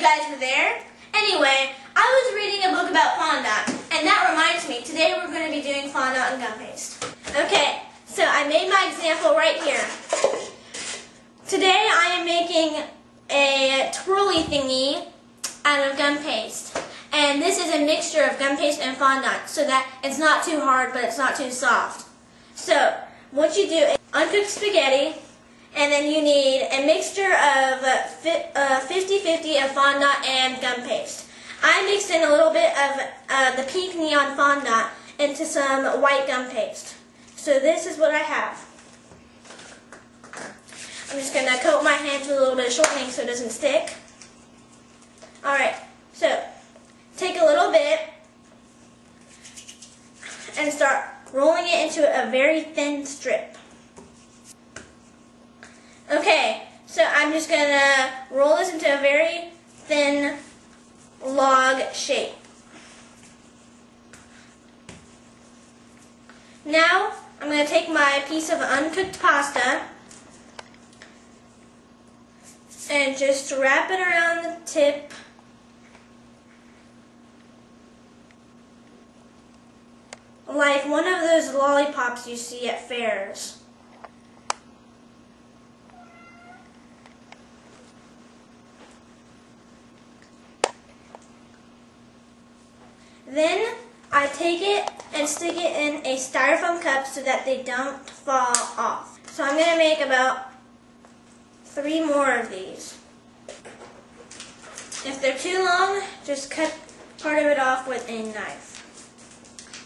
guys were there. Anyway, I was reading a book about fondant, and that reminds me, today we're going to be doing fondant and gum paste. Okay, so I made my example right here. Today I am making a twirly thingy out of gum paste. And this is a mixture of gum paste and fondant, so that it's not too hard, but it's not too soft. So, what you do is uncooked spaghetti, and then you need a mixture of 50-50 of fondant and gum paste. I mixed in a little bit of the pink neon fondant into some white gum paste. So this is what I have. I'm just going to coat my hands with a little bit of shortening so it doesn't stick. Alright, so take a little bit and start rolling it into a very thin strip. Okay, so I'm just going to roll this into a very thin log shape. Now, I'm going to take my piece of uncooked pasta and just wrap it around the tip. Like one of those lollipops you see at fairs. Then I take it and stick it in a styrofoam cup so that they don't fall off. So I'm going to make about 3 more of these. If they're too long, just cut part of it off with a knife.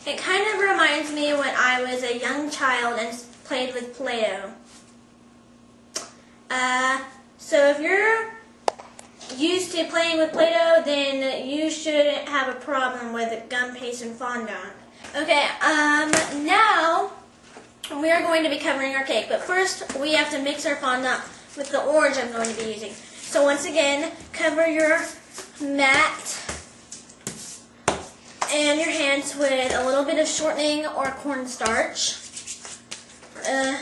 It kind of reminds me when I was a young child and played with Play-Doh. So if you're used to playing with Play-Doh, then you shouldn't have a problem with gum paste and fondant. Okay, now we are going to be covering our cake, but first we have to mix our fondant with the orange I'm going to be using. So once again, cover your mat and your hands with a little bit of shortening or cornstarch. And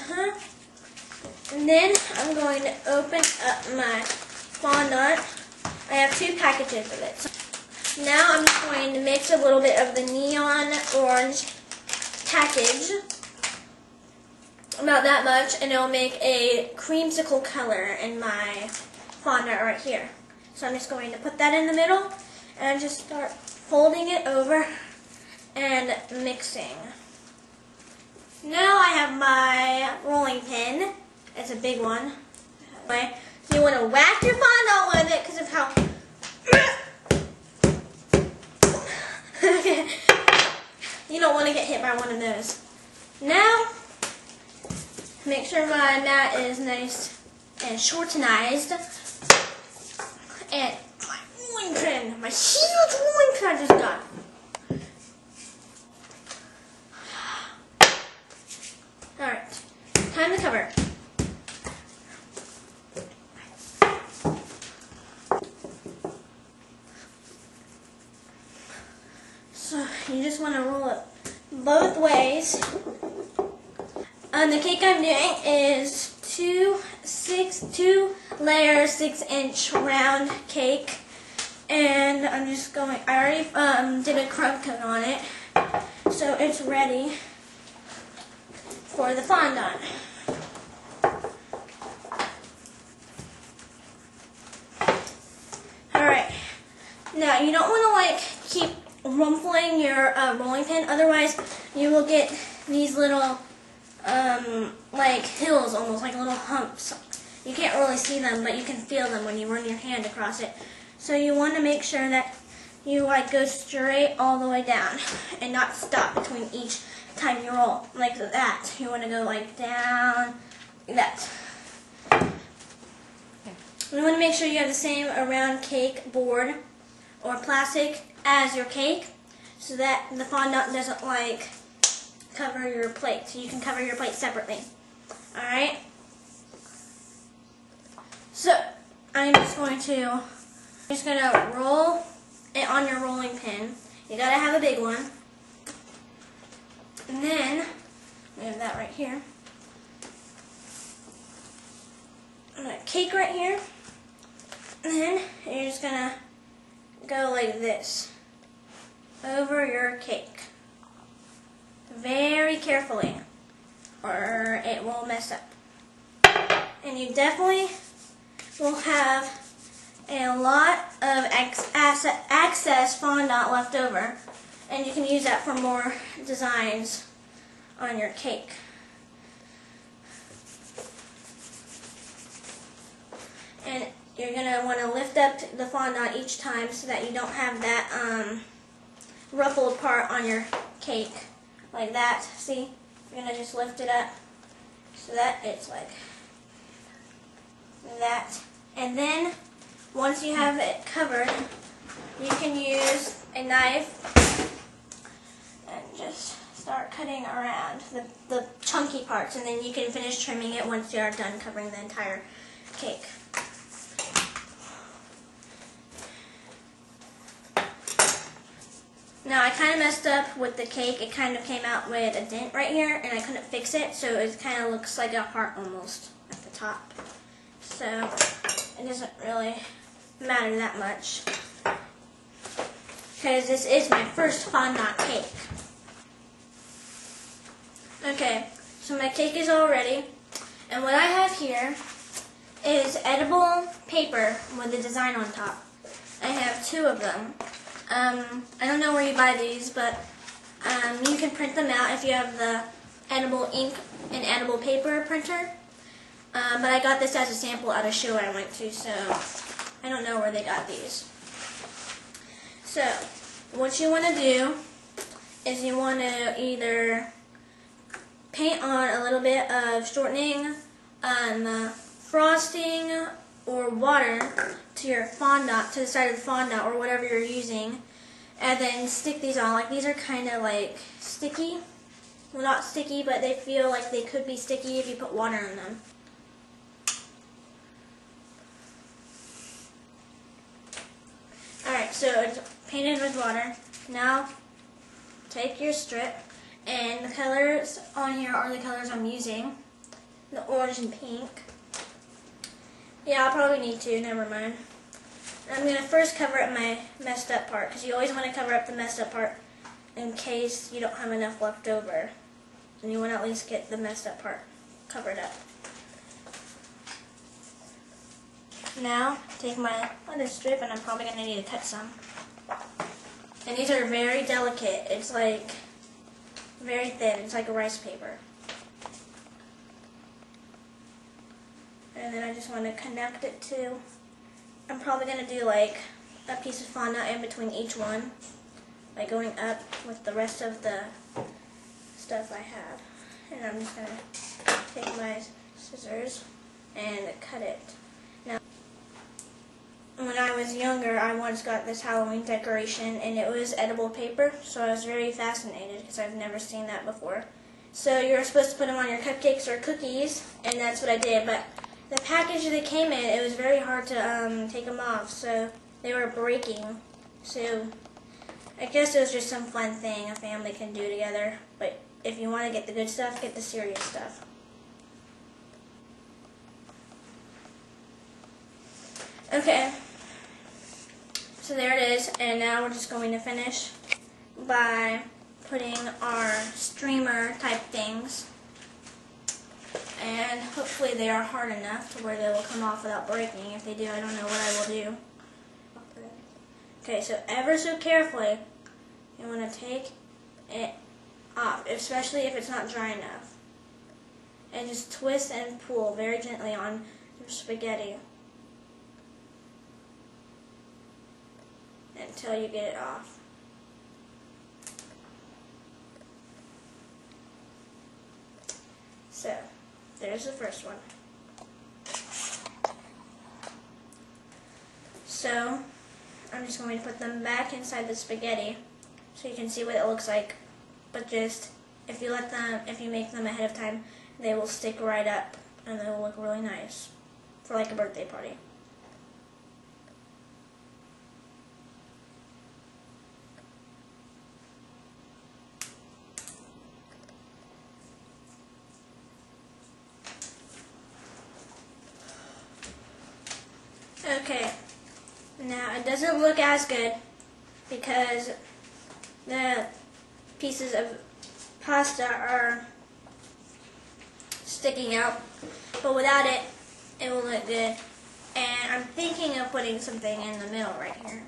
then I'm going to open up my fondant. I have 2 packages of it. So now I'm just going to mix a little bit of the neon orange package, about that much, and it'll make a creamsicle color in my fondant right here. So I'm just going to put that in the middle and just start folding it over and mixing. Now I have my rolling pin. It's a big one. So you want to whack your fondant with it because of how... Okay. You don't want to get hit by one of those. Now, make sure my mat is nice and shortenized. And my rolling pin, my huge rolling pin I just got. Alright, time to cover. So you just want to roll it both ways. The cake I'm doing is 2 layer 6-inch round cake, and I'm just going. I already did a crumb coat on it, so it's ready for the fondant. Alright, now you don't want to keep rumpling your rolling pin, otherwise you will get these little hills, almost like little humps. You can't really see them, but you can feel them when you run your hand across it. So you want to make sure that you go straight all the way down and not stop between each time you roll, like that. You want to go down, like that. You want to make sure you have the same round cake board or plastic as your cake, so that the fondant doesn't cover your plate. So you can cover your plate separately. Alright? So I'm just going to roll it on your rolling pin. You gotta have a big one. And then we have that right here. cake right here. And then you're just going to go like this over your cake. Very carefully, or it will mess up. And you definitely will have a lot of excess fondant left over, and you can use that for more designs on your cake. And you're going to want to lift up the fondant each time so that you don't have that ruffled part on your cake, like that. See? You're going to just lift it up so that it's like that. And then once you have it covered, you can use a knife and just start cutting around the chunky parts, and then you can finish trimming it once you are done covering the entire cake. Now I kind of messed up with the cake. It kind of came out with a dent right here, and I couldn't fix it, so it kind of looks like a heart almost at the top. So it doesn't really matter that much, because this is my first fondant cake. Okay, so my cake is all ready, and what I have here is edible paper with a design on top. I have 2 of them. I don't know where you buy these, but you can print them out if you have the edible ink and edible paper printer. But I got this as a sample at a show I went to, so I don't know where they got these. So what you want to do is you want to either paint on a little bit of shortening on frosting or water to your fondant, to the side of the fondant or whatever you're using, and then stick these on. Like, these are kind of like sticky. Well, not sticky, but they feel like they could be sticky if you put water in them. Alright, so it's painted with water. Now take your strip, and the colors on here are the colors I'm using. The orange and pink. Yeah, I'll probably need to, never mind. I'm going to first cover up my messed up part, because you always want to cover up the messed up part in case you don't have enough left over. And you want to at least get the messed up part covered up. Now, take my other strip, and I'm probably going to need to cut some. And these are very delicate. It's like very thin. It's like a rice paper. And then I just want to connect it to, I'm probably going to do like a piece of fondant in between each one, like going up with the rest of the stuff I have. And I'm just going to take my scissors and cut it. Now, when I was younger, I once got this Halloween decoration, and it was edible paper, so I was very fascinated because I've never seen that before. So you're supposed to put them on your cupcakes or cookies, and that's what I did, but the package they came in, it was very hard to take them off, so they were breaking. So I guess it was just some fun thing a family can do together, but if you want to get the good stuff, get the serious stuff. Okay, so there it is, and now we're just going to finish by putting our streamer type things, and hopefully they are hard enough to where they will come off without breaking. If they do, I don't know what I will do. Okay, so ever so carefully, you want to take it off, especially if it's not dry enough, and just twist and pull very gently on your spaghetti until you get it off. So, there's the first one. So, I'm just going to put them back inside the spaghetti so you can see what it looks like. But just, if you make them ahead of time, they will stick right up and they will look really nice for like a birthday party. Okay, now I doesn't look as good because the pieces of pasta are sticking out, but without it, it will look good. And I'm thinking of putting something in the middle right here.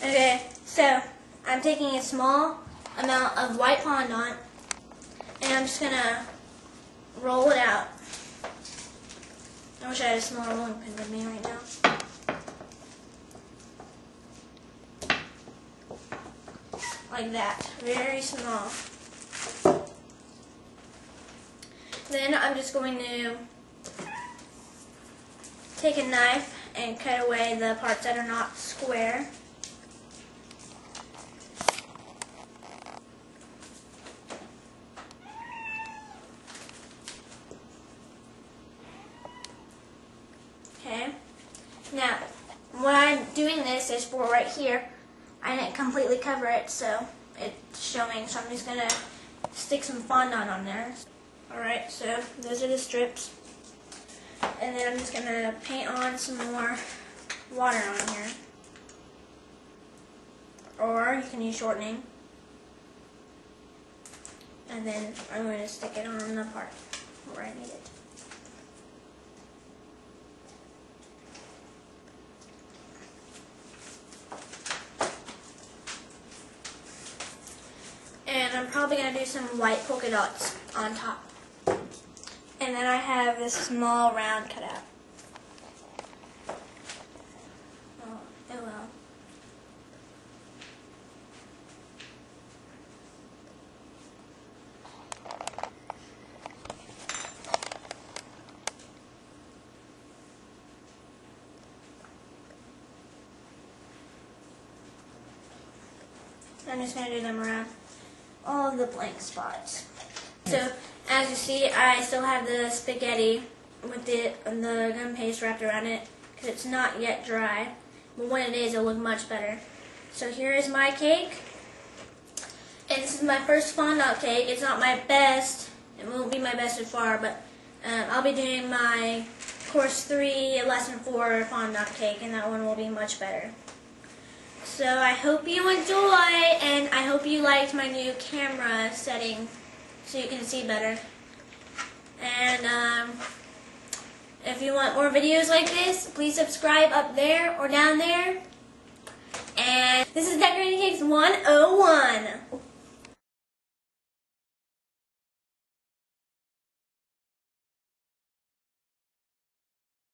Okay, so I'm taking a small amount of white fondant, and I'm just gonna roll it out. I wish I had a smaller rolling pin with me right now. Like that, very small. Then I'm just going to take a knife and cut away the parts that are not square. Okay, now what I'm doing this is for right here. I didn't completely cover it, so it's showing, so I'm just going to stick some fondant on there. Alright, so those are the strips. And then I'm just going to paint on some more water on here. Or you can use shortening. And then I'm going to stick it on the part where I need it. And I'm probably going to do some white polka dots on top. And then I have this small round cut out. Oh, it will. I'm just going to do them around all of the blank spots. So, as you see, I still have the spaghetti with the gum paste wrapped around it because it's not yet dry. But when it is, it'll look much better. So here is my cake. And this is my first fondant cake. It's not my best. It won't be my best so far, but I'll be doing my course 3, lesson 4 fondant cake, and that one will be much better. So I hope you enjoy, and I hope you liked my new camera setting so you can see better. And if you want more videos like this, please subscribe up there or down there. And this is Decorating Cakes 101.